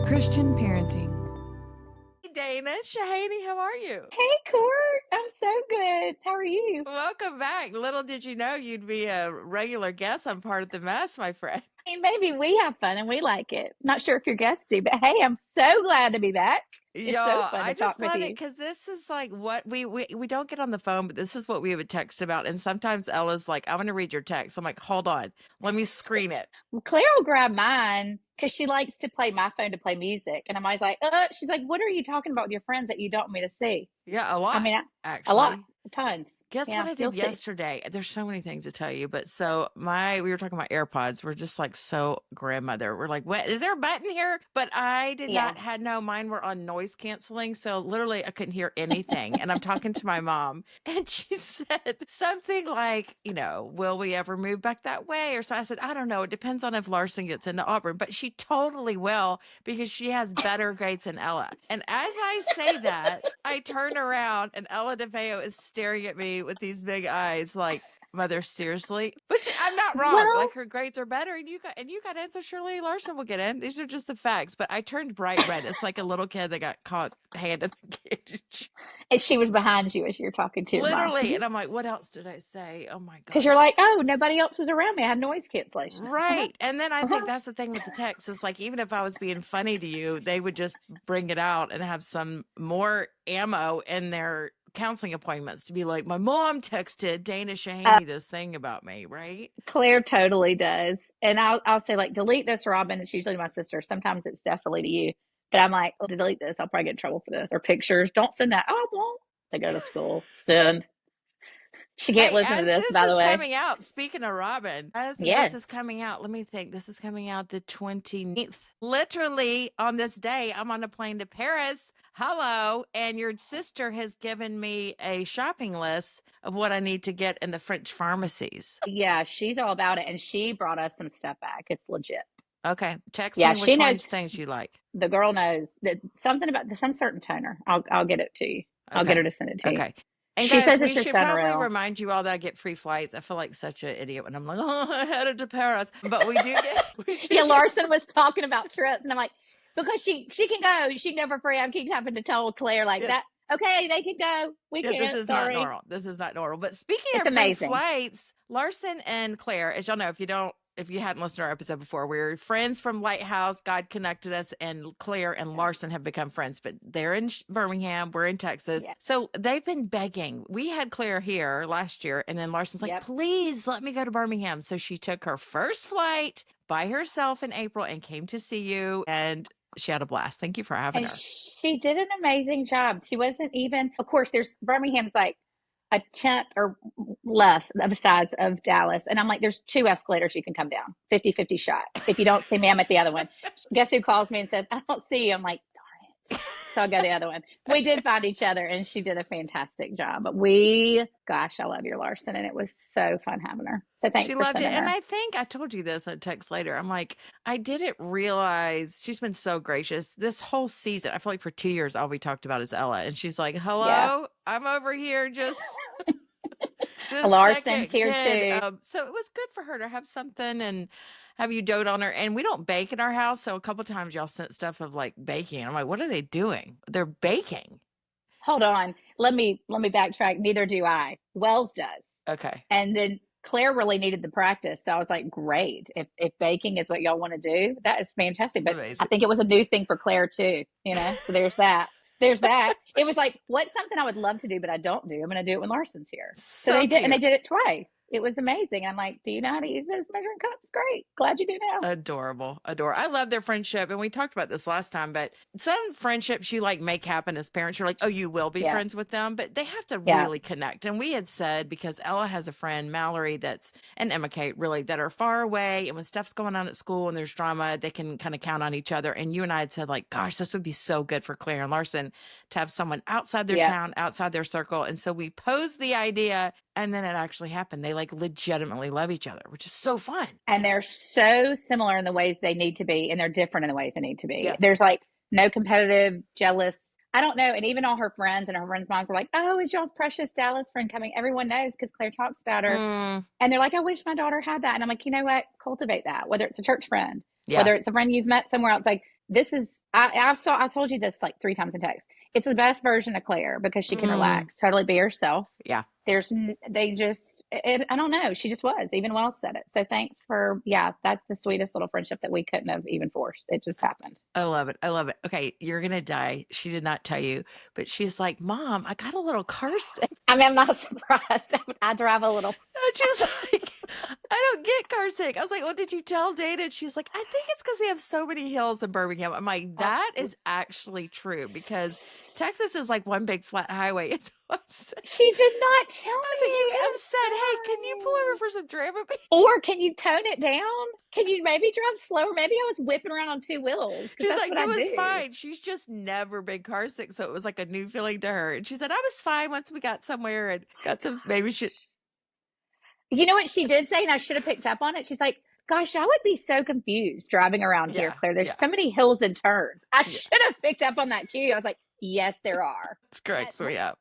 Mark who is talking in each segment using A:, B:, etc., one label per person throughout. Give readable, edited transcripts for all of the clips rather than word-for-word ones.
A: Christian parenting.
B: Hey, Dana Sheheane, how are you?
C: Hey, Court. I'm so good. How are you?
B: Welcome back. Little did you know you'd be a regular guest on Part of the Mess, my friend.
C: I mean, maybe we have fun and we like it. Not sure if your guests do, but hey, I'm so glad to be back. It's so
B: Y'all,
C: fun
B: I
C: to talk
B: just
C: with
B: love it
C: you.
B: because this is like what we don't get on the phone, but this is what we would text about. And sometimes Ella's like, I'm going to read your text. I'm like, hold on, let me screen it.
C: Well, Claire will grab mine because she likes to play my phone to play music. And I'm always like, she's like, what are you talking about with your friends that you don't want me to see?
B: Yeah, a
C: I
B: lot,
C: mean, a lot,
B: actually.
C: tons.
B: Guess what
C: Yeah,
B: I
C: you'll
B: did
C: see.
B: yesterday? There's so many things to tell you, but so we were talking about AirPods. We're just like so grandmother. We're like, what is there a button here? But I did
C: Yeah.
B: not had no, mine were on noise canceling. So literally I couldn't hear anything. And I'm talking to my mom and she said something like, will we ever move back that way? Or so I said, I don't know. It depends on if Larson gets into Auburn, but she totally will because she has better grades than Ella. And as I say that, I turn around and Ella DeFeo is staring at me with these big eyes like, mother, seriously? Which I'm not wrong.
C: Well,
B: Like her grades are better and you got in, so surely Larson will get in. These are just the facts. But I turned bright red. It's like a little kid that got caught hand in the cage.
C: and she was behind you as you were talking to your mom.
B: Literally. And I'm like, what else did I say? Oh my
C: Because
B: gosh.
C: you're like, oh, nobody else was around me. I had noise cancellation.
B: Right. And then I think that's the thing with the text is like, even if I was being funny to you, they would just bring it out and have some more ammo in their counseling appointments to be like, my mom texted Dana Sheheane this thing about me, right?
C: Claire totally does. And I'll say, like, delete this, Robin. It's usually my sister. Sometimes it's definitely to you. But I'm like, oh, delete this. I'll probably get in trouble for this. Or pictures. Don't send that. Oh, I won't. They go to school. Send. She can't
B: Hey,
C: listen to
B: as
C: this,
B: this
C: by the
B: is
C: way.
B: coming out, speaking of Robin, as this is
C: Yes.
B: coming out, let me think. This is coming out the 29th. Literally on this day, I'm on a plane to Paris. Hello. And your sister has given me a shopping list of what I need to get in the French pharmacies.
C: Yeah, she's all about it. And she brought us some stuff back. It's legit.
B: Okay. Text
C: Yeah,
B: me
C: she
B: which
C: knows.
B: ones things you like.
C: The girl knows that something about some certain toner. I'll get it to you. I'll get
B: Okay.
C: her to send it to you.
B: Okay. And
C: She
B: guys,
C: says
B: we
C: it's just
B: should probably
C: unreal.
B: remind you all that I get free flights. I feel like such an idiot when I'm like, oh, I headed to Paris. But we do get,
C: Yeah, Larson was talking about trips, and I'm like, because she can go, she can go for free. I keep having to tell Claire like
B: yeah,
C: that. Okay, they can go. We
B: yeah, this
C: can't.
B: is not
C: Sorry.
B: normal. This is not normal. But speaking
C: It's
B: of free
C: amazing.
B: flights, Larson and Claire, as y'all know, if you hadn't listened to our episode before, we're friends from Lighthouse. God connected us, and Claire and Larson have become friends. But they're in Birmingham, we're in Texas.
C: Yeah.
B: So they've been begging. We had Claire here last year, and then Larson's like,
C: Yep.
B: please let me go to Birmingham. So she took her first flight by herself in April and came to see you. And she had a blast. Thank you for having
C: And
B: her.
C: she did an amazing job. She wasn't even, of course, there's Birmingham's like a tenth or less of the size of Dallas. And I'm like, there's 2 escalators you can come down, 50-50 shot. If you don't see me, I'm at the other one. Guess who calls me and says, I don't see you? I'm like, darn it. So I'll go the other one. We did find each other and she did a fantastic job. But gosh, I love your Larson. And it was so fun having her. So thanks
B: She
C: for
B: loved it.
C: sending
B: And
C: her.
B: I think I told you this on text later. I'm like, I didn't realize she's been so gracious this whole season. I feel like for 2 years, all we talked about is Ella. And she's like,
C: Yeah.
B: hello, I'm over here just this
C: Larson's
B: second
C: here
B: kid.
C: too.
B: So it was good for her to have something and have you dote on her. And we don't bake in our house. So a couple times y'all sent stuff of like baking. I'm like, what are they doing? They're baking.
C: Hold on. Let me backtrack. Neither do I. Wells does.
B: Okay.
C: And then Claire really needed the practice. So I was like, great. If baking is what y'all want to do, that is fantastic.
B: It's
C: But I
B: amazing.
C: think it was a new thing for Claire too, So there's that. There's that. It was like, what's something I would love to do, but I don't do? I'm going to do it when Larson's here. So
B: So
C: they did, and they
B: cute.
C: did it twice. It was amazing. I'm like, do you know how to use those measuring cups? Great. Glad you do now.
B: Adorable. I love their friendship. And we talked about this last time, but some friendships you like make happen as parents. You're like, oh, you will be
C: Yeah.
B: friends with them, but they have to
C: Yeah.
B: really connect. And we had said, because Ella has a friend, Mallory, and Emma Kate, really, that are far away. And when stuff's going on at school and there's drama, they can kind of count on each other. And you and I had said, like, gosh, this would be so good for Claire and Larson to have someone outside their
C: Yeah.
B: town, outside their circle. And so we posed the idea. And then it actually happened. They like legitimately love each other, which is so fun.
C: And they're so similar in the ways they need to be, and they're different in the ways they need to be.
B: Yeah.
C: There's like no competitive, jealous. I don't know. And even all her friends and her friends' moms were like, oh, is y'all's precious Dallas friend coming? Everyone knows because Claire talks about her. And they're like, I wish my daughter had that. And I'm like, you know what? Cultivate that, whether it's a church friend,
B: Yeah.
C: whether it's a friend you've met somewhere else. Like, I told you this like 3 times in text. It's the best version of Claire because she can
B: Mm,
C: relax, totally be herself.
B: yeah.
C: They just, I don't know. She just was, even Wells said it. So thanks for, yeah, that's the sweetest little friendship that we couldn't have even forced. It just happened.
B: I love it. I love it. Okay, you're gonna die. She did not tell you, but she's like, Mom, I got a little car sick.
C: I mean, I'm not surprised. I drive a little.
B: And she's like, I don't get car sick. I was like, well, did you tell Dana? And she's like, I think it's because they have so many hills in Birmingham. I'm like, that is actually true because Texas is like one big flat highway. It's awesome.
C: She did not tell
B: I was like, you
C: me.
B: could
C: I'm
B: have said, hey, can you pull over
C: sorry.
B: for some Dramamine?
C: Or can you tone it down? Can you maybe drive slower? Maybe I was whipping around on 2 wheels because
B: She's
C: that's
B: like,
C: what
B: it
C: I
B: was
C: do.
B: fine. She's just never been car sick. So it was like a new feeling to her. And she said, I was fine once we got somewhere and
C: My
B: got some, maybe she,
C: You know what she did say, and I should have picked up on it? She's like, gosh, I would be so confused driving around here,
B: yeah,
C: Claire. There's
B: yeah,
C: so many hills and turns. I
B: yeah.
C: should have picked up on that cue. I was like, yes, there are.
B: It's correct.
C: But
B: So yeah.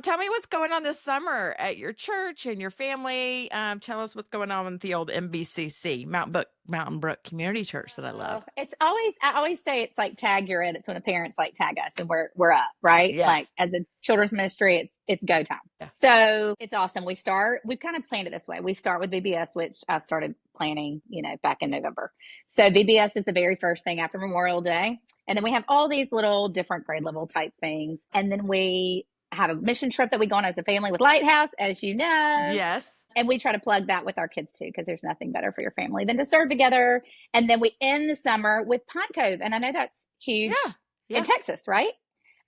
B: Tell me what's going on this summer at your church and your family. Tell us what's going on with the old MBCC, Mountain Brook Community Church that I love.
C: it's always, I always say it's like tag you're in. It's when the parents like tag us and we're up, right?
B: Yeah,
C: Like as a children's ministry, it's go time.
B: yeah,
C: So it's awesome. We've kind of planned it this way. We start with VBS, which I started planning, back in November. So VBS is the very first thing after Memorial Day. And then we have all these little different grade level type things. And then we have a mission trip that we go on as a family with Lighthouse, as you know.
B: yes,
C: And we try to plug that with our kids too, because there's nothing better for your family than to serve together. And then we end the summer with Pine Cove. And I know that's
B: yeah,
C: huge in
B: yeah.
C: Texas, right?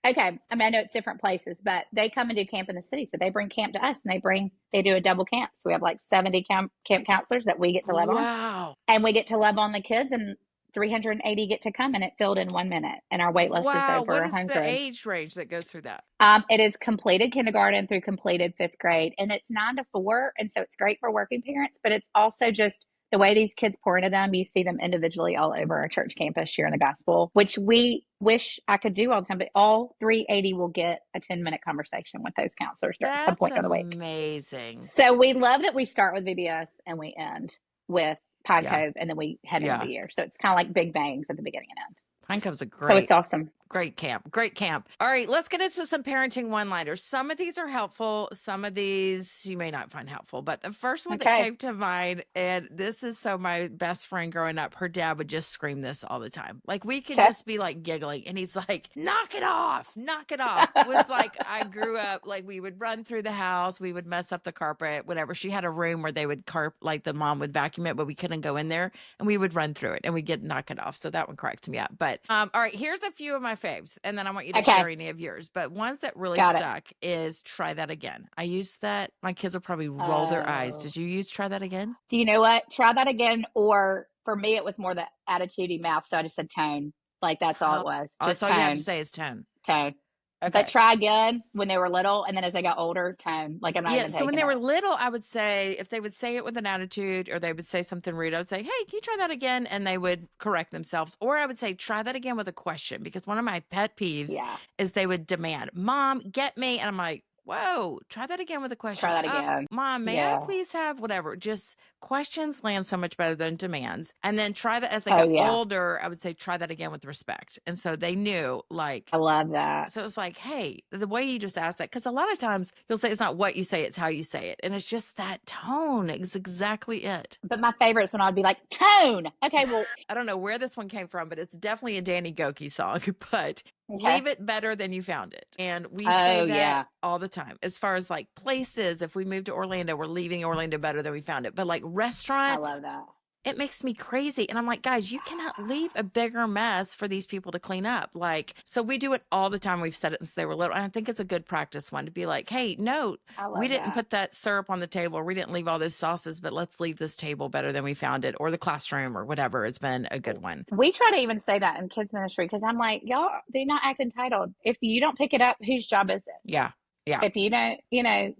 C: Okay. I mean, I know it's different places, but they come and do camp in the city. So they bring camp to us and they do a double camp. So we have like 70 camp counselors that we get to love on,
B: Wow,
C: and we get to love on the kids, and 380 get to come, and it filled in 1 minute. And our wait list is
B: wow.
C: over
B: What
C: a
B: is the
C: 100.
B: age range that goes through that?
C: It is completed kindergarten through completed fifth grade, and it's 9 to 4. And so it's great for working parents, but it's also just the way these kids pour into them. You see them individually all over our church campus sharing the gospel, which we wish I could do all the time, but all 380 will get a 10-minute conversation with those counselors during some
B: That's
C: point during the week.
B: amazing.
C: So we love that we start with VBS and we end with Pine
B: Yeah,
C: Cove, and then we head into the
B: yeah.
C: year. So it's kind of like big bangs at the beginning and end.
B: Pine Cove's a
C: So it's
B: great
C: awesome.
B: Great camp. Great camp. All right, let's get into some parenting one-liners. Some of these are helpful. Some of these you may not find helpful. But the first one that
C: Okay.
B: came to mind, and this is so my best friend growing up, her dad would just scream this all the time. Like we could
C: Okay.
B: just be like giggling, and he's like, knock it off, knock it off. It was like I grew up, like we would run through the house, we would mess up the carpet, whatever. She had a room where they would like the mom would vacuum it, but we couldn't go in there, and we would run through it and we'd get knock it off. So that one cracked me up. But all right, here's a few of my faves, and then I want you to
C: Okay.
B: share any of yours. But ones that really
C: Got it.
B: stuck is try that again. I used that. My kids will probably roll their eyes.
C: Oh.
B: Did you use try that again?
C: Do you know what? Try that again. Or for me, it was more the attitudey mouth. So I just said tone. Like that's all it was.
B: That's
C: Just
B: all you have to
C: tone.
B: say is tone.
C: Tone.
B: Okay.
C: But try again when they were little. And then as they got older, tone. Like I'm not
B: Yeah.
C: even
B: So when
C: taking
B: they were
C: it.
B: little, I would say if they would say it with an attitude or they would say something rude, I would say, hey, can you try that again? And they would correct themselves. Or I would say, try that again with a question. Because one of my pet peeves
C: Yeah.
B: is they would demand, Mom, get me. And I'm like, whoa, try that again with a question.
C: Try that again.
B: Mom, may I
C: Yeah.
B: please have whatever? Just questions land so much better than demands. And then try that as they
C: Oh,
B: got
C: yeah.
B: older, I would say, try that again with respect. And so they knew, like,
C: I love that.
B: so it's like, hey, the way you just asked that, because a lot of times you'll say it's not what you say, it's how you say it. And it's just that tone is exactly it.
C: But my favorite is when I'd be like, tone. Okay, well,
B: I don't know where this one came from, but it's definitely a Danny Goki song. But
C: okay.
B: leave it better than you found it. And we
C: Oh,
B: say that
C: yeah.
B: all the time. As far as like places, if we move to Orlando, we're leaving Orlando better than we found it. But like
C: I
B: restaurants,
C: love that.
B: it makes me crazy. And I'm like, guys, you cannot leave a bigger mess for these people to clean up. Like, so we do it all the time. We've said it since they were little. And I think it's a good practice one to be like, hey, note,
C: I
B: we
C: love
B: didn't
C: that.
B: put that syrup on the table or we didn't leave all those sauces, but let's leave this table better than we found it, or the classroom or whatever has been a good one.
C: We try to even say that in kids ministry because I'm like, y'all do not act entitled. If you don't pick it up, whose job is it?
B: Yeah. Yeah.
C: If you don't,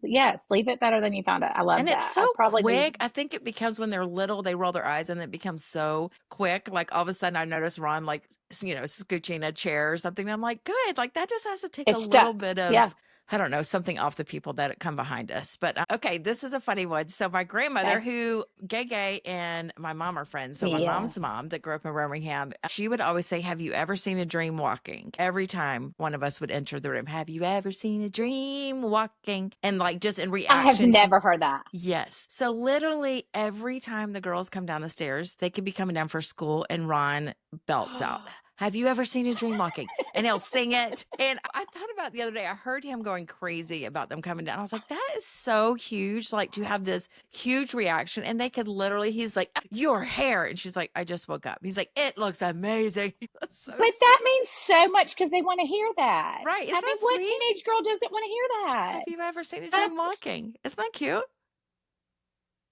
C: yes, leave it better than you found it. I love
B: And
C: that.
B: it's so
C: I'd probably
B: quick.
C: be,
B: I think it becomes when they're little, they roll their eyes and it becomes so quick. Like all of a sudden I notice Ron like, scooching a chair or something. And I'm like, good. Like that just has to take a
C: it's
B: little
C: stuck.
B: bit of
C: Yeah.
B: I don't know, something off the people that come behind us. But okay, this is a funny one. So my grandmother,
C: Okay.
B: who Gay and my mom are friends. So my
C: Yeah.
B: mom's mom that grew up in Birmingham, she would always say, "Have you ever seen a dream walking?" Every time one of us would enter the room, "Have you ever seen a dream walking?" And like just in
C: I have
B: reaction to
C: never heard that.
B: yes. So literally every time the girls come down the stairs, they could be coming down for school and Ron belts out, "Have you ever seen a dream walking?" And he'll sing it. And I thought about the other day, I heard him going crazy about them coming down. I was like, that is so huge, like to have this huge reaction. And they could literally, he's like, "Your hair." And she's like, "I just woke up." He's like, "It looks amazing." That's so
C: But
B: sweet.
C: that means so much because they want to hear that.
B: Right.
C: I
B: Isn't
C: mean,
B: that
C: what
B: sweet?
C: teenage girl doesn't want to hear
B: Have you
C: that?
B: ever seen a
C: I
B: dream walking? Isn't that cute?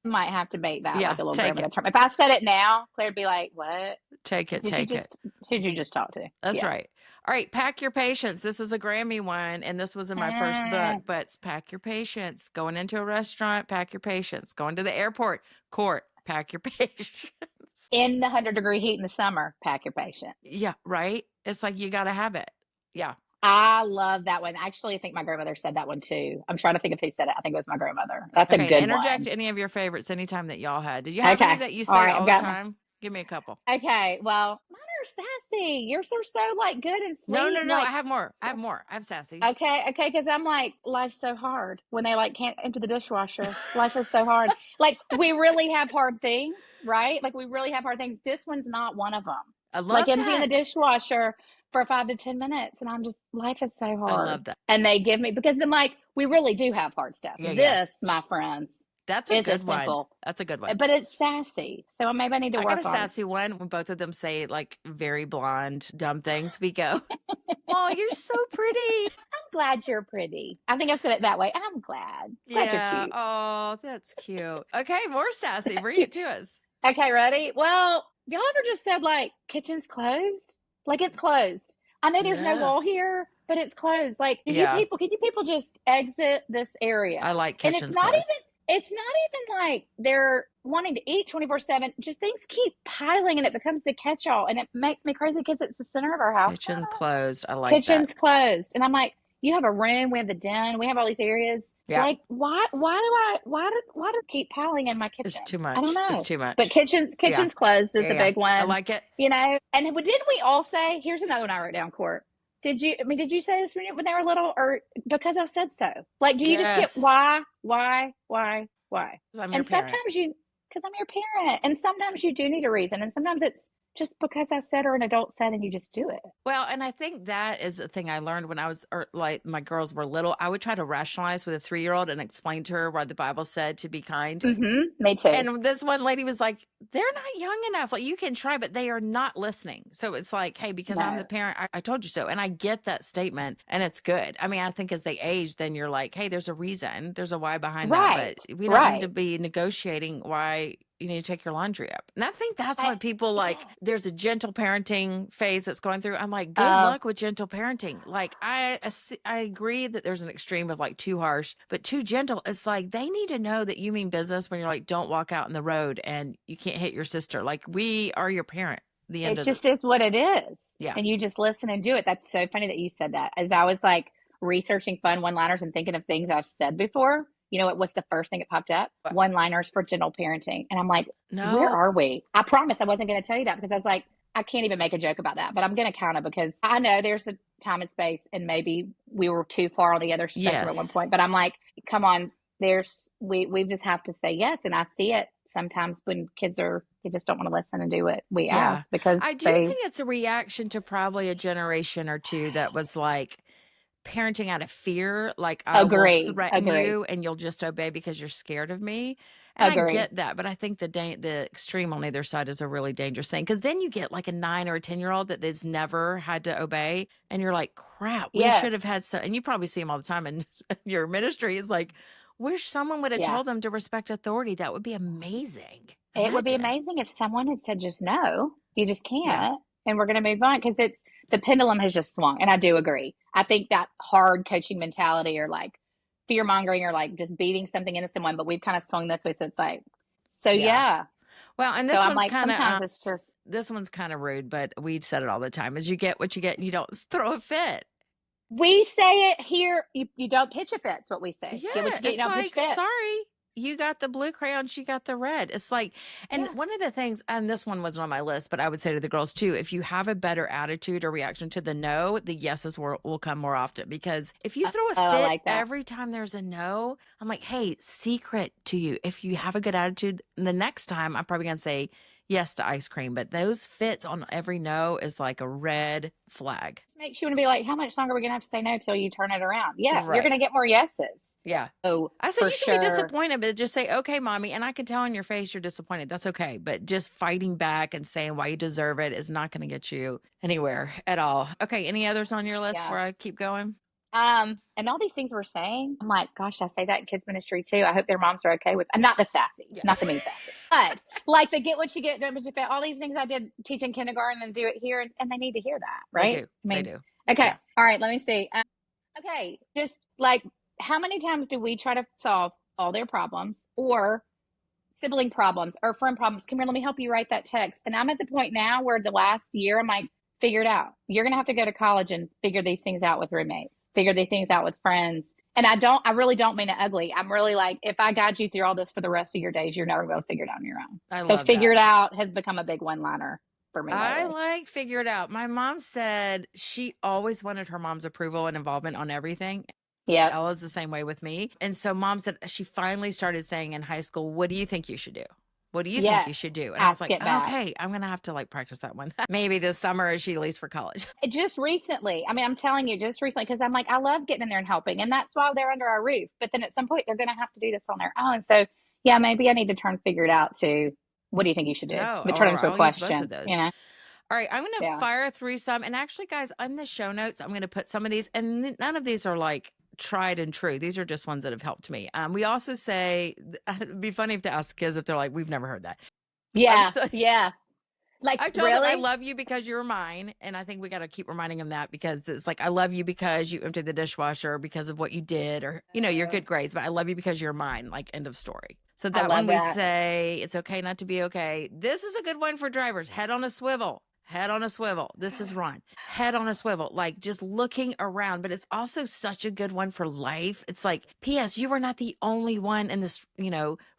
C: might have to make that
B: Yeah.
C: like a little
B: Take
C: grandmother
B: it.
C: term. If I said it now, Claire'd be like, "What?
B: Take it. Take it.
C: Who'd you just talk to?"
B: That's
C: Yeah.
B: right. All right, pack your patience. This is a Grammy one, and this was in my first book, but it's pack your patience. Going into a restaurant, pack your patience. Going to the airport, court, pack your patience.
C: In the 100-degree heat in the summer, pack your patient.
B: Yeah, right? It's like you got to have it. Yeah.
C: I love that one. Actually, I think my grandmother said that one too. I'm trying to think of who said it. I think it was my grandmother. That's a
B: Okay, and
C: good
B: interject
C: one.
B: any of your favorites anytime that y'all had. Did you have any
C: Okay.
B: that you
C: All
B: say
C: right.
B: all the time? Give me a couple.
C: Okay. Well, mine are sassy. Yours are so like good and
B: No,
C: sweet
B: no,
C: and
B: no. I
C: like,
B: have more. I have more. I have sassy.
C: okay. Okay. Cause I'm like, life's so hard when they like can't empty the dishwasher. Life is so hard. Like we really have hard things, right? Like we really have hard things. This one's not one of them.
B: I
C: Like
B: love
C: emptying the
B: that.
C: dishwasher for 5 to 10 minutes. And I'm just, life is so
B: I
C: hard.
B: love that.
C: And they give me, because then like, we really do have hard stuff.
B: Yeah, yeah.
C: This, my friends,
B: That's a
C: is
B: good
C: as
B: one.
C: simple,
B: That's a good one.
C: but it's sassy. So maybe I need to
B: I got a
C: work on.
B: sassy one when both of them say like very blonde, dumb things. We go, "Oh, you're so pretty."
C: I'm glad you're pretty. I think I said it that way. I'm glad. Glad you're
B: Yeah.
C: cute.
B: Oh, that's cute. Okay, more sassy. Bring
C: Cute.
B: it to us.
C: Okay, ready? Well, y'all ever just said like kitchen's closed? Like it's closed. I know there's no
B: Yeah.
C: wall here, but it's closed. Like,
B: Yeah.
C: can you people just exit this area?
B: I like
C: And
B: kitchens closed.
C: it's not even like they're wanting to eat 24/7. Just things keep piling and it becomes the catch-all. And it makes me crazy because it's the center of our house.
B: Kitchen's closed. I like that.
C: Kitchen's closed. And I'm like, you have a room, we have the den, we have all these areas.
B: Yeah.
C: Like, why do keep piling in my
B: It's
C: kitchen?
B: too
C: I don't
B: much. It's
C: know.
B: too
C: But
B: much. Yeah.
C: kitchen's closed is
B: Yeah.
C: the
B: Yeah.
C: big
B: I
C: one,
B: like it.
C: you know. And didn't we all say? Here's another one I wrote down, Court. Did you say this when they were little, or because I said so? Like, do you just get
B: Yes.
C: why?
B: 'Cause I'm your
C: And
B: parent.
C: sometimes because I'm your parent, and sometimes you do need a reason, and sometimes it's just because I said or an adult said, and you just do it.
B: Well, and I think that is a thing I learned when I was, or like my girls were little. I would try to rationalize with a 3-year-old and explain to her why the Bible said to be kind.
C: Me too.
B: And this one lady was like, "They're not young enough. Like, you can try, but they are not listening." So it's like, hey, because I'm the
C: No.
B: parent, I told you so. And I get that statement, and it's good. I mean, I think as they age, then you're like, hey, there's a reason, there's a why behind that. But
C: Right.
B: we don't need to
C: Right.
B: be negotiating why you need to take your laundry up. And I think that's
C: I,
B: why people like, there's a gentle parenting phase that's going through. I'm like, good
C: uh,
B: luck with gentle parenting. Like, I agree that there's an extreme of like too harsh, but too gentle. It's like they need to know that you mean business when you're like, don't walk out in the road and you can't hit your sister. Like, we are your parent. The end
C: it
B: of the
C: just is what it is.
B: yeah.
C: And you just listen and do it. That's so funny that you said that. As I was like researching fun one-liners and thinking of things I've said before, you know what's the first thing that popped up?
B: But
C: One-liners for gentle parenting. And I'm like, where
B: no,
C: are we? I promise I wasn't going to tell you that because I was like, I can't even make a joke about that, but I'm going to count it because I know there's a time and space and maybe we were too far on the other spectrum at one
B: yes.
C: point, but I'm like, come on, we just have to say yes. And I see it sometimes when kids are, they just don't want to listen and do what we ask
B: Yeah.
C: because
B: I do
C: they
B: think it's a reaction to probably a generation or two that was like, parenting out of fear, like I will threaten
C: agree,
B: you and you'll just obey because you're scared of me. And I
C: agree.
B: get that, but I think the extreme on either side is a really dangerous thing because then you get like a 9 or a 10-year-old that has never had to obey, and you're like, crap, we should have
C: Yes.
B: had so. And you probably see them all the time in your ministry. Is like, wish someone would have
C: Yeah.
B: told them to respect authority. That would be amazing.
C: It would be
B: Imagine.
C: amazing if someone had said just no, you just
B: Yeah.
C: can't, and we're going to move on because it's the pendulum has just swung. And I do agree. I think that hard coaching mentality or like fear mongering or like just beating something into someone, but we've kind of swung this way. So it's like, so
B: Yeah.
C: yeah.
B: Well, and
C: So
B: this
C: I'm
B: one's
C: like,
B: kind
C: sometimes
B: of
C: it's just,
B: rude, but we said it all the time: is you get what you get, and you don't throw a fit.
C: We say it here. You don't pitch a fit. It's what we say.
B: Yeah,
C: Get what you get. You
B: it's
C: don't pitch
B: like,
C: fit.
B: sorry, you got the blue crayon, she got the red. It's like, and
C: Yeah.
B: one of the things, and this one wasn't on my list, but I would say to the girls too, if you have a better attitude or reaction to the no, the yeses will come more often. Because if you
C: Oh,
B: throw a
C: I
B: fit
C: like that.
B: every time there's a no, I'm like, hey, secret to you. If you have a good attitude, the next time I'm probably going to say yes to ice cream. But those fits on every no is like a red flag.
C: Makes you want to be like, how much longer are we gonna have to say no till you turn it around? Yeah, you're
B: Right.
C: gonna get more yeses.
B: Yeah.
C: Oh,
B: I said,
C: for
B: you can be
C: sure.
B: disappointed, but just say, okay, mommy. And I can tell on your face you're disappointed. That's okay. But just fighting back and saying why you deserve it is not going to get you anywhere at all. Okay. Any others on your list
C: Yeah.
B: before I keep going?
C: And all these things we're saying, I'm like, gosh, I say that in kids ministry too. I hope their moms are okay with. And not the sassy,
B: Yeah.
C: not the mean sassy, but like the get what you get, don't what you fit. All these things I did teach in kindergarten and do it here, and they need to hear that,
B: They
C: right?
B: do.
C: I
B: They
C: mean,
B: do.
C: okay,
B: Yeah.
C: all right. Let me see. Okay, just like how many times do we try to solve all their problems or sibling problems or friend problems? Come here, let me help you write that text. And I'm at the point now where the last year I'm like, figure it out. You're gonna have to go to college and figure these things out with roommates, figure these things out with friends. And I really don't mean it ugly. I'm really like, if I guide you through all this for the rest of your days, you're never gonna figure it out on your own.
B: I
C: So
B: love
C: figure
B: that.
C: it out has become a big one liner for me
B: I
C: lately.
B: like figure it out. My mom said she always wanted her mom's approval and involvement on everything.
C: Yep.
B: Ella's the same way with me. And so mom said she finally started saying in high school, what do you think you should do? What do you think you
C: Yes.
B: should do? And I was
C: Ask
B: like,
C: it back.
B: okay, I'm going to have to like practice that one. Maybe this summer as she leaves for college.
C: Just recently, I mean, I'm telling you, just recently, because I'm like, I love getting in there and helping, and that's why they're under our roof. But then at some point, they're going to have to do this on their own. So, yeah, maybe I need to turn figure it out to what do you think you should do?
B: No,
C: But turn it
B: or
C: into a
B: I'll use both of
C: question,
B: those. All right, I'm going to
C: Yeah.
B: fire through some. And actually, guys, on the show notes, I'm going to put some of these, and none of these are like tried and true. These are just ones that have helped me. We also say, it'd be funny if to ask kids if they're like, we've never heard that. I'm
C: Yeah.
B: so,
C: Yeah. Like,
B: I told them I
C: really?
B: love you because you're mine. And I think we got to keep reminding them that because it's like, I love you because you emptied the dishwasher because of what you did or, your
C: Oh,
B: good grades, but I love you because you're mine. Like, end of story. So
C: I
B: that one
C: love
B: we
C: that.
B: say, it's okay not to be okay. This is a good one for drivers. Head on a swivel. Head on a swivel. This is Ron. Head on a swivel. Like just looking around, but it's also such a good one for life. It's like, P.S. You are not the only one in this,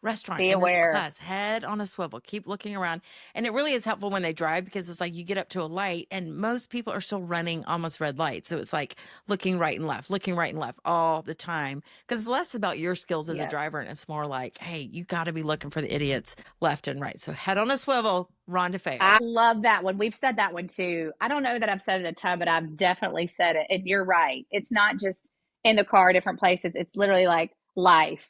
B: restaurant,
C: Be
B: in this
C: aware.
B: class. Head on a swivel. Keep looking around. And it really is helpful when they drive because it's like you get up to a light and most people are still running almost red lights. So it's like looking right and left all the time because it's less about your skills as a
C: Yep.
B: driver and it's more like, hey, you got to be looking for the idiots left and right. So head on a swivel, Ron DeFeo.
C: I love that one. We've said that one too. I don't know that I've said it a ton, but I've definitely said it. And you're right. It's not just in the car, different places. It's literally like life.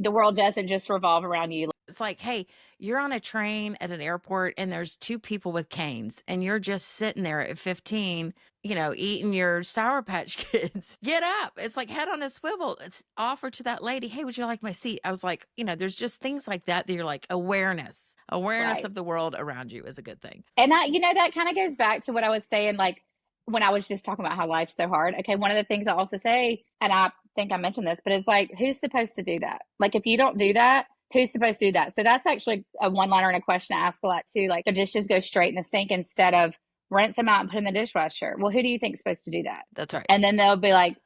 C: The world doesn't just revolve around you.
B: It's like, hey, you're on a train at an airport and there's two people with canes and you're just sitting there at 15, eating your Sour Patch Kids. Get up. It's like head on a swivel. It's offer to that lady, hey, would you like my seat? I was like, there's just things like that you're like awareness
C: Right.
B: of the world around you is a good thing.
C: And that kind of goes back to what I was saying, like when I was just talking about how life's so hard. Okay, one of the things I also say, and I think I mentioned this, but it's like, who's supposed to do that? Like, if you don't do that, who's supposed to do that? So that's actually a one liner and a question I ask a lot too. Like, the dishes go straight in the sink instead of rinse them out and put in the dishwasher. Well, who do you think's supposed to do that?
B: That's right.
C: And then they'll be like,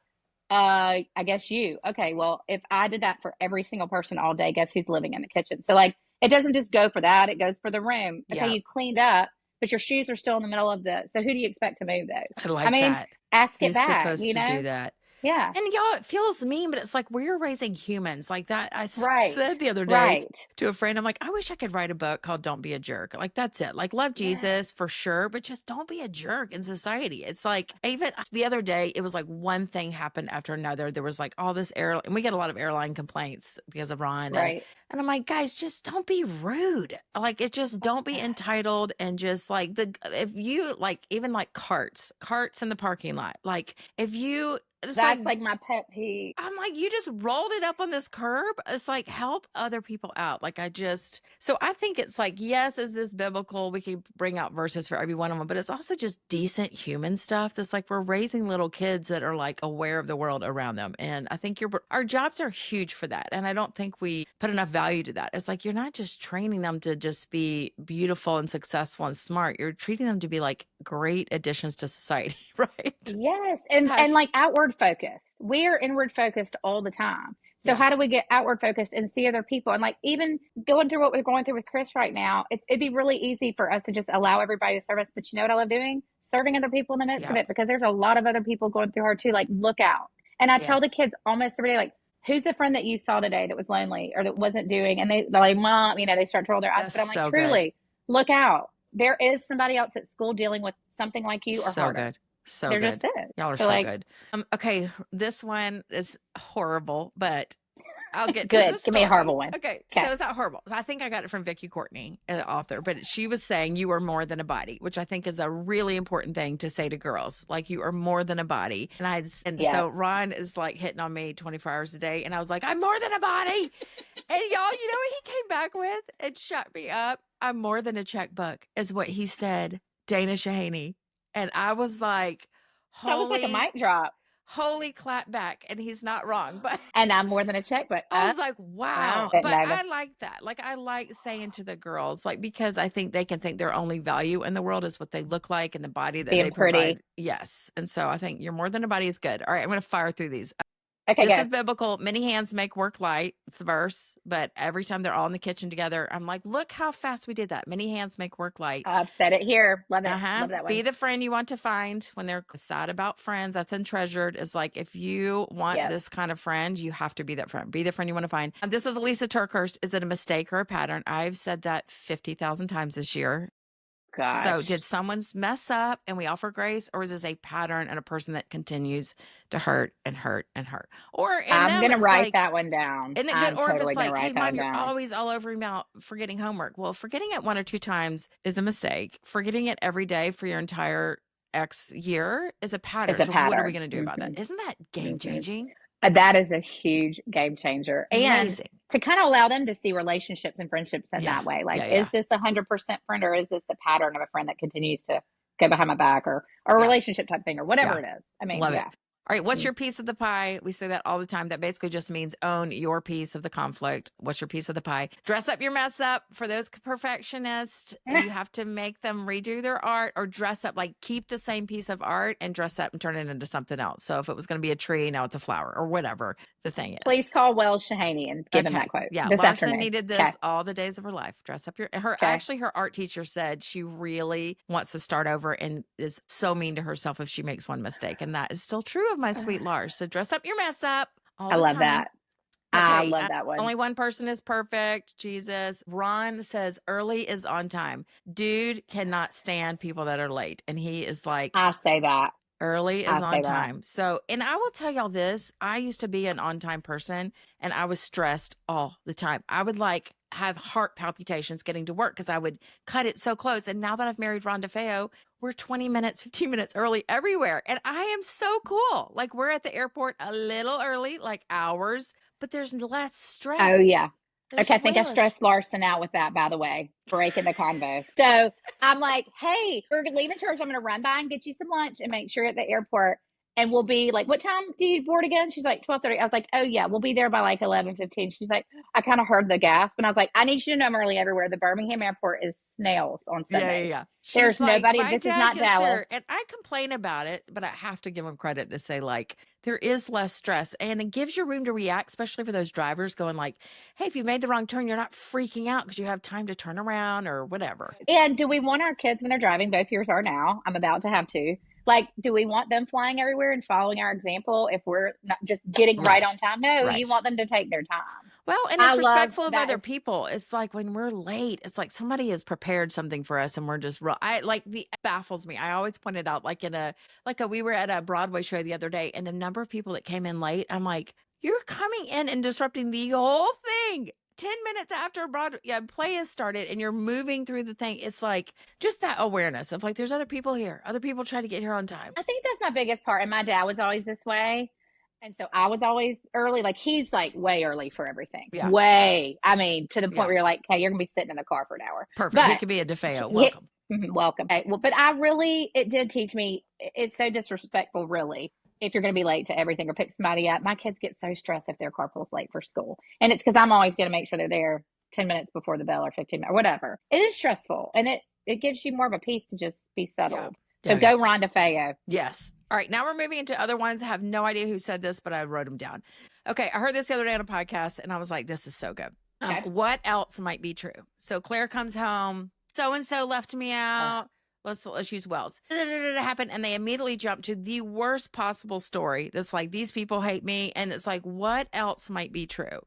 C: I guess you. Okay, well, if I did that for every single person all day, guess who's living in the kitchen? So, like, it doesn't just go for that, it goes for the room. Okay,
B: Yeah.
C: you cleaned up, but your shoes are still in the middle of so who do you expect to move those?
B: I
C: I
B: like
C: mean,
B: that.
C: ask it
B: Who's
C: back,
B: supposed to do that?
C: Yeah.
B: And y'all, it feels mean, but it's like we're raising humans like that. I
C: Right.
B: said the other day
C: Right.
B: to a friend, I'm like, I wish I could write a book called Don't Be a Jerk. Like, that's it. Like, love Jesus
C: Yes.
B: for sure, but just don't be a jerk in society. It's like, even the other day, it was like one thing happened after another. There was like all this airline, and we get a lot of airline complaints because of Ron.
C: Right.
B: And I'm like, guys, just don't be rude. Like, it just don't be entitled and just like if you like, even like carts in the parking lot, like if you It's like
C: That's like my pet peeve.
B: I'm like, you just rolled it up on this curb. It's like, help other people out. Like, so I think it's like, yes, is this biblical? We could bring out verses for every one of them, but it's also just decent human stuff. That's like, we're raising little kids that are like aware of the world around them. And I think our jobs are huge for that. And I don't think we put enough value to that. It's like, you're not just training them to just be beautiful and successful and smart. You're treating them to be like great additions to society, right?
C: Yes, and
B: Have,
C: and like outward focused. We're inward focused all the time. So
B: yeah,
C: how do we get outward focused and see other people? And like even going through what we're going through with Chris right now, it'd be really easy for us to just allow everybody to serve us. But you know what I love doing? Serving other people in the midst of
B: yeah,
C: it because there's a lot of other people going through hard too. Like look out. And I
B: yeah.
C: tell the kids almost every day, like, who's a friend that you saw today that was lonely or that wasn't doing? And they're like, Mom, they start to roll their eyes.
B: That's
C: But I'm like,
B: so good.
C: truly, look out. There is somebody else at school dealing with something like you or
B: So
C: harder.
B: good. So
C: There
B: good.
C: just is.
B: Y'all are
C: So
B: so
C: like,
B: good. Okay, this one is horrible, but I'll get to the
C: good. Give me a
B: story.
C: horrible one.
B: Okay,
C: Okay.
B: so it's not horrible. I think I got it from Vicky Courtney, an author, but she was saying you are more than a body, which I think is a really important thing to say to girls. Like you are more than a body. And
C: Yeah.
B: so Ron is like hitting on me 24 hours a day, and I was like, I'm more than a body. And y'all, you know what he came back with? And shut me up. I'm more than a checkbook, is what he said, Dana Sheheane. And I was like,
C: That was like a
B: holy,
C: mic drop.
B: holy clap back. And he's not wrong. But
C: And I'm more than a checkbook.
B: I was like,
C: Wow.
B: wow.
C: Didn't
B: But
C: know that.
B: I like that. Like, I like saying to the girls, like, because I think they can think their only value in the world is what they look like and the body that they
C: Being
B: provide.
C: pretty.
B: Yes. And so I think you're more than a body is good. All right. I'm going to fire through these.
C: Okay,
B: This
C: go.
B: is biblical. Many hands make work light. It's the verse. But every time they're all in the kitchen together, I'm like, look how fast we did that. Many hands make work light.
C: I've said it here. Love it.
B: Uh-huh.
C: Love that
B: Be
C: one.
B: the friend you want to find when they're sad about friends. That's untreasured. Is like, if you want
C: Yep.
B: this kind of friend, you have to be that friend. Be the friend you want to find. This is Lisa Turkhurst. Is it a mistake or a pattern? I've said that 50,000 times this year. So,
C: Gosh.
B: did someone's mess up and we offer grace, or is this a pattern and a person that continues to hurt and hurt and hurt? Or in
C: I'm
B: them,
C: going to
B: it's
C: write
B: like,
C: that one down.
B: isn't it good?
C: I'm
B: Or if it's
C: totally going to
B: like, hey,
C: write that
B: mom,
C: one
B: you're
C: down.
B: always all over me about forgetting homework. Well, forgetting it one or two times is a mistake. Forgetting it every day for your entire X year is a
C: It's
B: pattern.
C: a
B: So, what are we
C: pattern.
B: going to do about that?
C: Hmm.
B: Isn't that game
C: Hmm.
B: changing?
C: That is a huge game changer. And
B: Amazing.
C: to kind of allow them to see relationships and friendships in
B: Yeah.
C: that way. Like,
B: Yeah.
C: is
B: Yeah.
C: this 100% friend or is this a pattern of a friend that continues to go behind my back or a
B: Yeah.
C: relationship type thing or whatever
B: Yeah.
C: it is? I mean,
B: Love it.
C: yeah.
B: All right. What's
C: Mm.
B: your piece of the pie? We say that all the time. That basically just means own your piece of the conflict. What's your piece of the pie? Dress up your mess up. For those perfectionists, you have to make them redo their art or dress up, like keep the same piece of art and dress up and turn it into something else. So if it was going to be a tree, now it's a flower or whatever the thing
C: Please
B: is.
C: call Wells Sheheane and give him that
B: Okay.
C: quote
B: Yeah.
C: this
B: Larson
C: afternoon.
B: needed
C: Okay.
B: this all the days of her life. Dress up
C: Okay.
B: her art teacher said she really wants to start over and is so mean to herself if she makes one mistake. And that is still true of my sweet Lars. So dress up your mess up all
C: I
B: the
C: love
B: time.
C: that. I
B: Okay.
C: love that one.
B: Only one person is perfect. Jesus. Ron says early is on time. Dude cannot stand people that are late. And he is like,
C: I say that.
B: early is
C: I
B: on
C: say that.
B: time. So, and I will tell y'all this, I used to be an on time person and I was stressed all the time. I would like have heart palpitations getting to work because I would cut it so close. And now that I've married Ron DeFeo, we're 20 minutes, 15 minutes early everywhere. And I am so cool. Like we're at the airport a little early, like hours, but there's less
C: Oh,
B: stress.
C: yeah.
B: There's
C: Okay, I think I
B: way less.
C: stressed Larson out with that, by the way, breaking the convo. So I'm like, hey, we're leaving church. I'm going to run by and get you some lunch and make sure at the airport. And we'll be like, what time do you board again? She's like, 12:30. I was like, oh, yeah, we'll be there by like 11:15. She's like, I kind of heard the gasp. And I was like, I need you to know I'm early everywhere. The Birmingham airport is snails on
B: Yeah, yeah,
C: Sundays.
B: yeah. She's
C: There's
B: like,
C: nobody.
B: my
C: This is
B: dad
C: not
B: gets
C: Dallas.
B: there, and I complain about it, but I have to give him credit to say, like, there is less stress, and it gives you room to react, especially for those drivers going like, hey, if you made the wrong turn, you're not freaking out because you have time to turn around or whatever.
C: And do we want our kids when they're driving? Both yours are now. I'm about to have two. Like, do we want them flying everywhere and following our example if we're not just getting right
B: Right.
C: on time? No, you
B: Right.
C: want them to take their time.
B: Well, and
C: I
B: it's
C: love
B: respectful of
C: that.
B: other people. It's like when we're late, it's like somebody has prepared something for us and we're just I like the baffles me. I always point it out like we were at a Broadway show the other day and the number of people that came in late, I'm like, you're coming in and disrupting the whole thing. 10 minutes after a play has started and you're moving through the thing, it's like just that awareness of like, there's other people here. Other people try to get here on time.
C: I think that's my biggest part. And my dad was always this way. And so I was always early. Like he's like way early for everything.
B: Yeah.
C: Way. I mean, to the point
B: Yeah.
C: where you're like, hey, you're going to be sitting in the car for an hour.
B: Perfect. He
C: But
B: could be a DeFeo. Welcome.
C: welcome. Okay. Well, but it did teach me, it's so disrespectful, really, if you're going to be late to everything or pick somebody up. My kids get so stressed if their car pulls late for school. And it's because I'm always going to make sure they're there 10 minutes before the bell or 15 minutes or whatever. It is stressful. And it gives you more of a peace to just be settled.
B: Yeah.
C: So go Ron DeFeo.
B: Yes. All right. Now we're moving into other ones. I have no idea who said this, but I wrote them down. Okay. I heard this the other day on a podcast and I was like, this is so good.
C: Okay.
B: What else might be true? So Claire comes home. So-and-so left me out. Let's use Wells. Happened, and they immediately jump to the worst possible story. That's like, these people hate me. And it's like, what else might be true?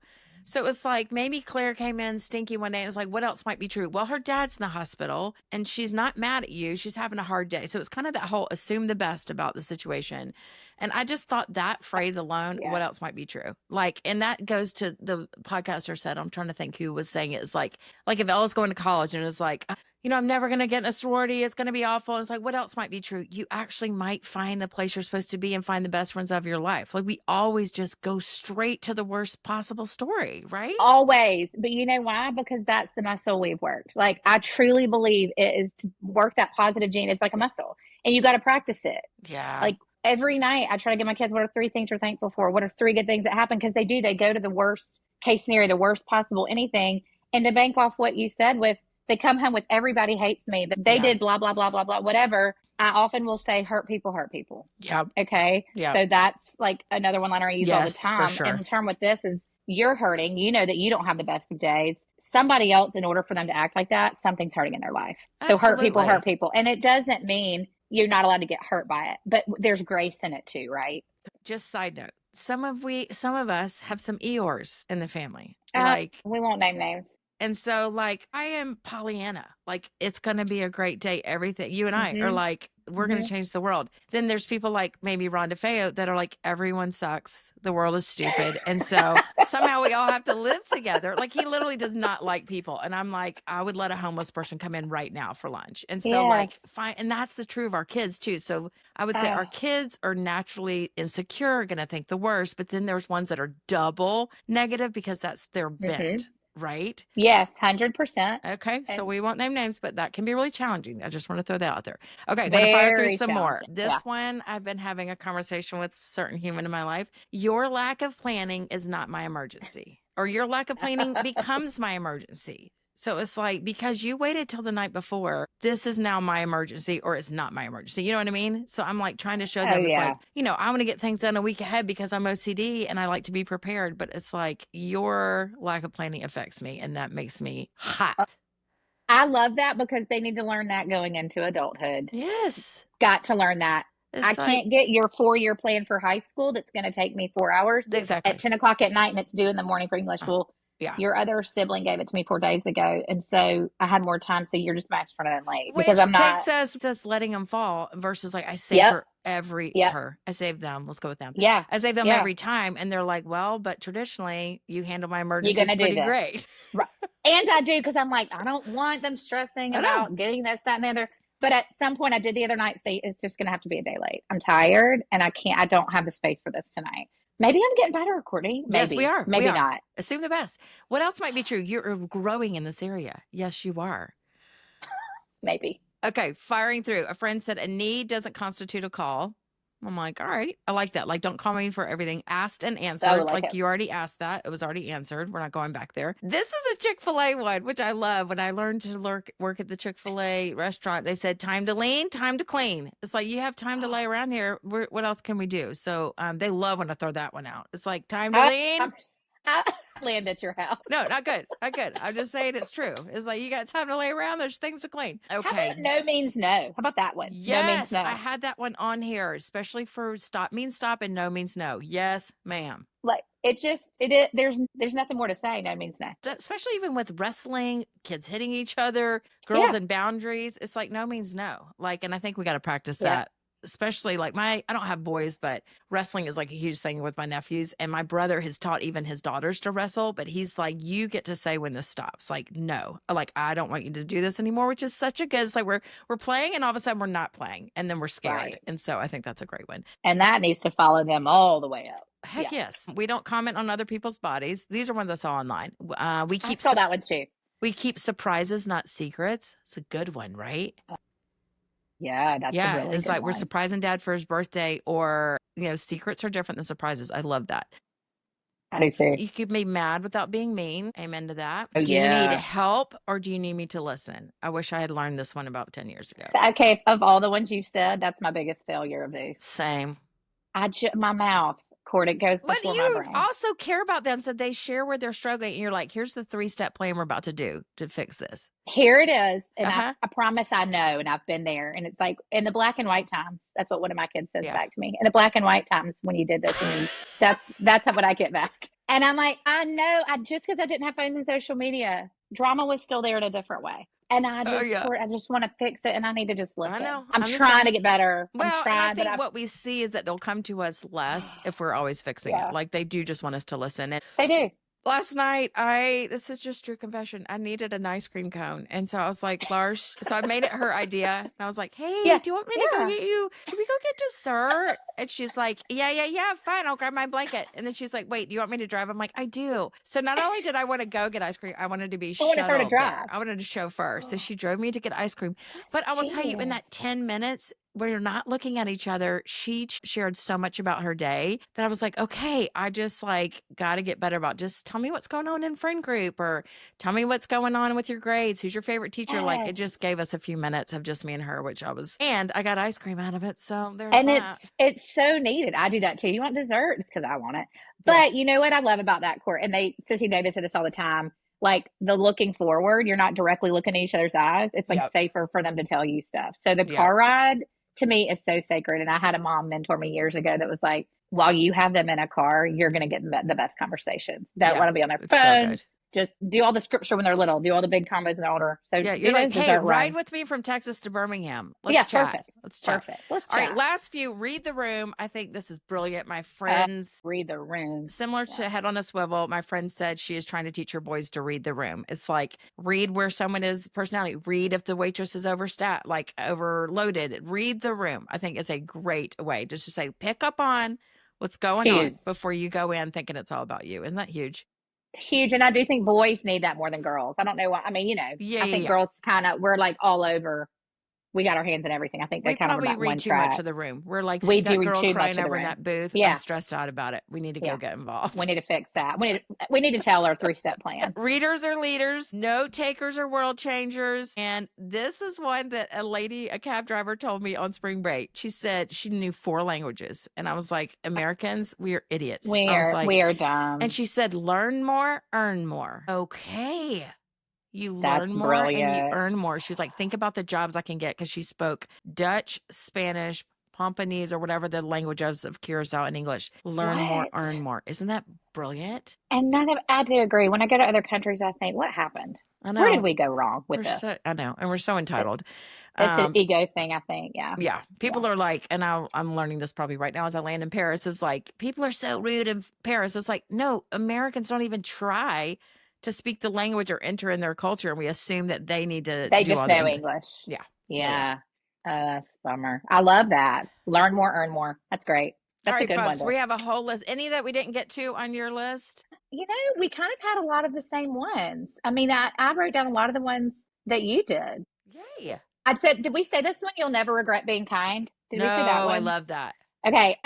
B: So it's like, maybe Claire came in stinky one day and it's like, what else might be true? Well, her dad's in the hospital and she's not mad at you. She's having a hard day. So it's kind of that whole assume the best about the situation. And I just thought that phrase alone, what else might be true? Like, and that goes to the podcaster said, I'm trying to think who was saying it. It's like if Ella's going to college and it's like, I'm never going to get in a sorority. It's going to be awful. And it's like, what else might be true? You actually might find the place you're supposed to be and find the best friends of your life. Like, we always just go straight to the worst possible story, right?
C: Always. But you know why? Because that's the muscle we've worked. Like, I truly believe it is to work that positive gene. It's like a muscle and you got to practice it.
B: Yeah.
C: Like every night I try to get my kids, what are 3 things you're thankful for? What are 3 good things that happen? Because they go to the worst case scenario, the worst possible anything. And to bank off what you said with, they come home with everybody hates me, that they did blah, blah, blah, blah, blah, whatever. I often will say hurt people hurt people.
B: Yeah.
C: Okay.
B: Yeah.
C: So that's like another one liner I use all the time.
B: For sure.
C: And in term with this is you're hurting. You know that you don't have the best of days. Somebody else, in order for them to act like that, something's hurting in their life. So hurt people hurt people. And it doesn't mean you're not allowed to get hurt by it, but there's grace in it too, right?
B: Just side note. Some of us have some Eeyores in the family.
C: We won't name names.
B: And so, like, I am Pollyanna. Like, it's going to be a great day. Everything. You and I are like, we're going to change the world. Then there's people like maybe Ron DeFeo that are like, everyone sucks. The world is stupid. And so somehow we all have to live together. Like, he literally does not like people. And I'm like, I would let a homeless person come in right now for lunch. And so like, fine. And that's the true of our kids too. So I would say our kids are naturally insecure, going to think the worst. But then there's ones that are double negative because that's their bent. Right?
C: Yes, 100%.
B: Okay, so we won't name names, but that can be really challenging. I just want to throw that out there. Okay, I'm going to fire through some more. This one, I've been having a conversation with a certain human in my life. Your lack of planning is not my emergency, or your lack of planning becomes my emergency. So it's like, because you waited till the night before, this is now my emergency, or it's not my emergency. You know what I mean? So I'm like trying to show them, it's like, I want to get things done a week ahead because I'm OCD and I like to be prepared. But it's like, your lack of planning affects me, and that makes me hot.
C: I love that because they need to learn that going into adulthood.
B: Yes.
C: Got to learn that. I can't get your 4-year plan for high school that's going to take me 4 hours at 10 o'clock at night and it's due in the morning for English. Well, your other sibling gave it to me 4 days ago. And so I had more time. So you're just matched running late.
B: Which
C: because I'm not.
B: Jake says letting them fall versus like, I save her I save them. Let's go with them.
C: Yeah.
B: I save them every time. And they're like, well, but traditionally you handle my emergencies pretty great.
C: Right. And I do, because I'm like, I don't want them stressing about getting this, that, and the other. But at some point I did the other night say, it's just going to have to be a day late. I'm tired and I don't have the space for this tonight. Maybe I'm getting better, Courtney. Maybe.
B: Yes, we are.
C: Maybe not.
B: Assume the best. What else might be true? You're growing in this area. Yes, you are.
C: Maybe.
B: Okay, firing through. A friend said a need doesn't constitute a call. I'm like, all right. I like that. Like, don't call me for everything. Asked and answered. Like you already asked that. It was already answered. We're not going back there. This is a Chick-fil-A one, which I love. When I learned to work at the Chick-fil-A restaurant, they said, time to lean, time to clean. It's like, you have time to lay around here. What else can we do? So they love when I throw that one out. It's like, time to lean.
C: I land at your house.
B: No, not good. Not good. I'm just saying it's true. It's like, you got time to lay around. There's things to clean. Okay.
C: No means no. How about that one?
B: Yes.
C: No means no.
B: I had that one on here, especially for stop means stop and no means no. Yes, ma'am.
C: Like there's nothing more to say. No means no.
B: Especially even with wrestling, kids hitting each other, girls and boundaries. It's like, no means no. Like, and I think we got to practice that especially like I don't have boys, but wrestling is like a huge thing with my nephews. And my brother has taught even his daughters to wrestle, but he's like, you get to say when this stops. Like, no, like, I don't want you to do this anymore, which is such a good, it's like we're playing and all of a sudden we're not playing and then we're scared.
C: Right.
B: And so I think that's a great one.
C: And that needs to follow them all the way up.
B: Heck
C: Yeah.
B: yes. We don't comment on other people's bodies. These are ones I saw online.
C: I saw that one too.
B: We keep surprises, not secrets. It's a good one, right?
C: Yeah, that's a
B: Yeah,
C: really
B: it's
C: good
B: like we're
C: one.
B: surprising dad for his birthday, or secrets are different than surprises. I love that.
C: I do too.
B: You could be mad without being mean. Amen to that.
C: Oh,
B: Do you need
C: yeah.
B: help or do you need me to listen? I wish I had learned this one about 10 years ago.
C: Okay, of all the ones you've said, that's my biggest failure of these.
B: Same.
C: My mouth, Cord, it goes
B: But
C: before my
B: you
C: brain.
B: also care about them, so they share where they're struggling, and you're like, here's the 3-step plan we're about to do to fix this.
C: Here it is, and
B: Uh-huh.
C: I promise I know, and I've been there, and it's like in the black and white times. That's what one of my kids says
B: Yeah.
C: back to me. In the black and white times when you did this, and that's what I get back. And I'm like, I know, just because I didn't have phones and social media, drama was still there in a different way. And
B: Oh, yeah.
C: Cord, I just want to fix it, and I need to just
B: I
C: listen.
B: know.
C: I'm
B: I'm the
C: trying
B: same.
C: to get better. I'm
B: Well, and I
C: trying, but
B: think what we see is that they'll come to us less if we're always fixing it.
C: yeah,
B: Like, they do just want us to listen. And
C: they do.
B: last night, this is just true confession. I needed an ice cream cone. And so I was like, Lars, so I made it her idea. And I was like, hey,
C: Yeah,
B: do you want me to go
C: yeah.
B: get you? Should we go get dessert? And she's like, yeah, fine. I'll grab my blanket. And then she's like, wait, do you want me to drive? I'm like, I do. So not only did I want to go get ice cream, I wanted to be
C: I wanted her to
B: shuttled there.
C: drive.
B: I wanted to chauffeur. So she drove me to get ice cream. But I will tell you, in
C: Genius.
B: that 10 minutes, where you're not looking at each other, she shared so much about her day that I was like, okay, I just like got to get better about just tell me what's going on in friend group or tell me what's going on with your grades. Who's your favorite teacher? Like it
C: Yes.
B: just gave us a few minutes of just me and her, and I got ice cream out of it. So there's
C: And
B: that.
C: it's so needed. I do that too. You want dessert? It's because I want it.
B: Yeah.
C: But you know what I love about that, Court? And Sissy Davis said this all the time. Like the looking forward, you're not directly looking at each other's eyes. It's like
B: Yep.
C: safer for them to tell you stuff. So the
B: Yep.
C: car ride to me is so sacred. And I had a mom mentor me years ago that was like, while you have them in a car, you're going to get the best conversations. Don't want to be on their
B: It's so
C: phone.
B: good.
C: Just do all the scripture when they're little. Do all the big combos when they're older. So
B: Yeah,
C: do
B: you're like,
C: those
B: hey,
C: dessert
B: ride
C: runs.
B: with me from Texas to Birmingham. Let's
C: Yeah,
B: chat.
C: perfect.
B: Let's chat.
C: Perfect. Let's
B: All right,
C: chat.
B: last few. Read the room. I think this is brilliant. My friends,
C: Read the room.
B: similar to Head on a Swivel, my friend said she is trying to teach her boys to read the room. It's like read where someone is personality. Read if the waitress is overloaded. Read the room. I think is a great way just to say pick up on what's going on before you go in thinking it's all about you. Isn't that huge?
C: Huge. And I do think boys need that more than girls. I don't know why. I mean, I think girls we're like all over. We got our hands in everything. I think they
B: We
C: kind of
B: probably
C: about
B: read
C: one
B: too
C: track.
B: much of the room. We're like,
C: We
B: see that
C: do read
B: girl
C: too
B: crying
C: much of the
B: over in
C: room.
B: that booth.
C: Yeah.
B: I'm stressed out about it. We need to go get involved.
C: We need to fix that. We need to tell our 3-step plan.
B: Readers are leaders. Note takers are world changers. And this is one that a cab driver told me on spring break. She said she knew 4 languages. And I was like, Americans, we are idiots.
C: We are dumb.
B: And she said, learn more, earn more. Okay. You learn
C: That's
B: more and you
C: brilliant.
B: earn more. She was like, think about the jobs I can get because she spoke Dutch, Spanish, Pompanese, or whatever the languages of Curacao and English. Learn more,
C: What?
B: earn more. Isn't that brilliant?
C: And I do agree. When I go to other countries, I think, what happened?
B: I know.
C: Where did we go wrong with this?
B: I know. And we're so entitled.
C: It's an ego thing, I think. Yeah.
B: Yeah. People are like, and I'm learning this probably right now as I land in Paris, is like, people are so rude in Paris. It's like, no, Americans don't even try to speak the language or enter in their culture, and we assume that they need to
C: They
B: do
C: just
B: all
C: know
B: the
C: English.
B: Yeah.
C: That's a bummer. I love that. Learn more, earn more. That's great. That's
B: all right,
C: a good
B: folks,
C: one.
B: We have a whole list. Any that we didn't get to on your list?
C: We kind of had a lot of the same ones. I mean, I wrote down a lot of the ones that you did.
B: Yay.
C: I said, did we say this one? You'll never regret being kind. Did we say that one?
B: I love that.
C: Okay.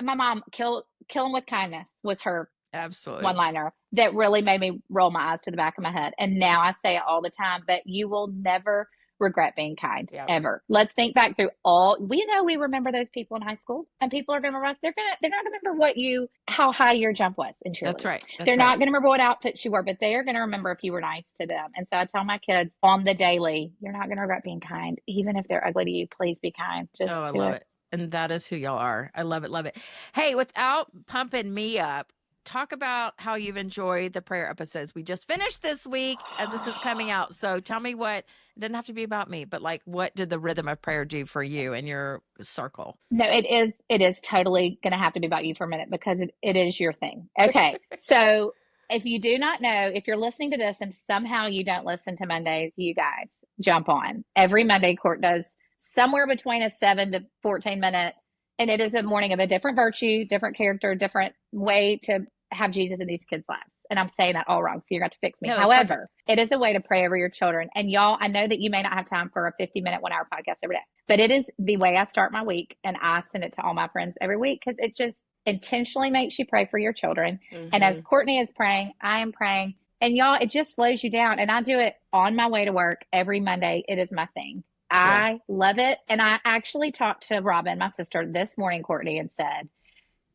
C: My mom, kill him with kindness was her
B: absolutely
C: one-liner that really made me roll my eyes to the back of my head. And now I say it all the time, but you will never regret being kind ever. Let's think back through we remember those people in high school, and people are going to remember they're not going to remember how high your jump was in cheerleading.
B: That's right.
C: They're not going to remember what outfits you wore, but they are going to remember if you were nice to them. And so I tell my kids on the daily, you're not going to regret being kind, even if they're ugly to you. Please be kind. Just
B: I love it. And that is who y'all are. I love it. Love it. Hey, without pumping me up, talk about how you've enjoyed the prayer episodes. We just finished this week as this is coming out. So tell me what, it doesn't have to be about me, but like what did the rhythm of prayer do for you and your circle?
C: No, it is totally going to have to be about you for a minute because it is your thing. Okay. So if you do not know, if you're listening to this and somehow you don't listen to Mondays, you guys jump on. Every Monday, Court does somewhere between a 7 to 14 minute, and it is a morning of a different virtue, different character, different way to have Jesus in these kids' lives. And I'm saying that all wrong, so you're going to have to fix me.
B: No, that's perfect.
C: However, it is a way to pray over your children. And y'all, I know that you may not have time for a 50-minute, 1 hour podcast every day, but it is the way I start my week. And I send it to all my friends every week because it just intentionally makes you pray for your children. And as Courtney is praying, I am praying. And y'all, it just slows you down. And I do it on my way to work every Monday. It is my thing. I love it. And I actually talked to Robin, my sister, this morning, Courtney, and said,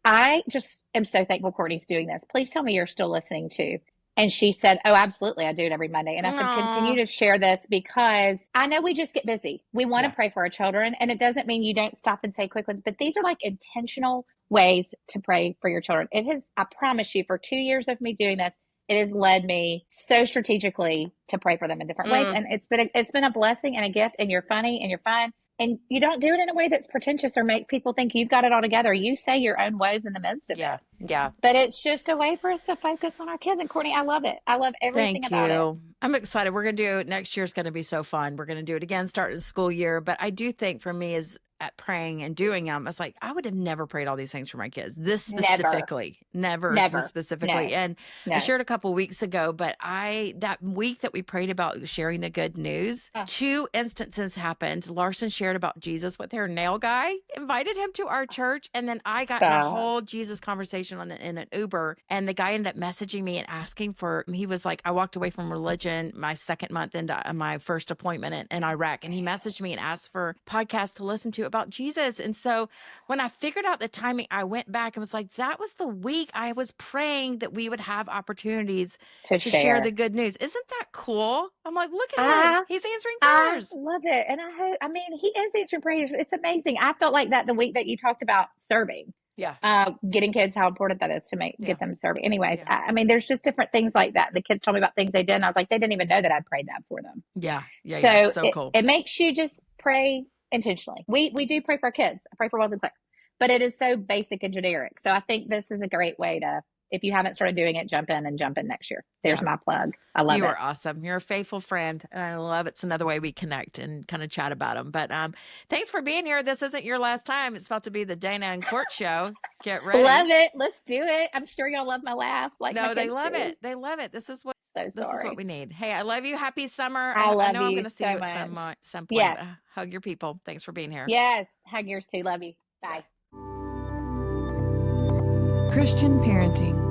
C: I just am so thankful Courtney's doing this. Please tell me you're still listening too. And she said, oh, absolutely. I do it every Monday. And I said, continue to share this because I know we just get busy. We want to pray for our children. And it doesn't mean you don't stop and say quick ones, but these are like intentional ways to pray for your children. It has, I promise you, for 2 years of me doing this, it has led me so strategically to pray for them in different ways. And it's been a blessing and a gift, and you're funny and you're fun. And you don't do it in a way that's pretentious or makes people think you've got it all together. You say your own woes in the midst of it.
B: Yeah.
C: But it's just a way for us to focus on our kids. And Courtney, I love it. I love everything about it.
B: I'm excited. We're going to do it. Next year's going to be so fun. We're going to do it again, starting the school year. But I do think for me is at praying and doing them, it's like, I would have never prayed all these things for my kids. This specifically, never. This specifically.
C: No.
B: And I shared a couple weeks ago, but that week that we prayed about sharing the good news, 2 instances happened. Larson shared about Jesus with their nail guy, invited him to our church. And then I got in a whole Jesus conversation in an Uber. And the guy ended up messaging me and asking he was like, I walked away from religion my second month into my first appointment in Iraq. And he messaged me and asked for podcasts to listen to about Jesus. And so when I figured out the timing, I went back and was like, that was the week I was praying that we would have opportunities to share the good news. Isn't that cool? I'm like, look at him. He's answering prayers.
C: I love it. And he is answering prayers. It's amazing. I felt like that the week that you talked about serving. Getting kids, how important that is to get them serving. Anyways, I mean, there's just different things like that. The kids told me about things they did, and I was like, they didn't even know that I'd prayed that for them. So
B: cool.
C: It makes you just pray intentionally. We do pray for our kids. I pray for Wells and Claire, but it is so basic and generic. So I think this is a great way to, if you haven't started doing it, jump in next year. There's my plug. I love it.
B: You are awesome. You're a faithful friend. And I love it. It's another way we connect and kind of chat about them. But thanks for being here. This isn't your last time. It's about to be the Dana and Court show. Get ready.
C: Love it. Let's do it. I'm sure y'all love my laugh.
B: No, they love it. They love it. This is what we need. Hey, I love you. Happy summer. I know I'm going to see you at some point.
C: Yes.
B: Hug your people. Thanks for being here.
C: Yes. Hug yours too. Love you. Bye.
A: Christian parenting.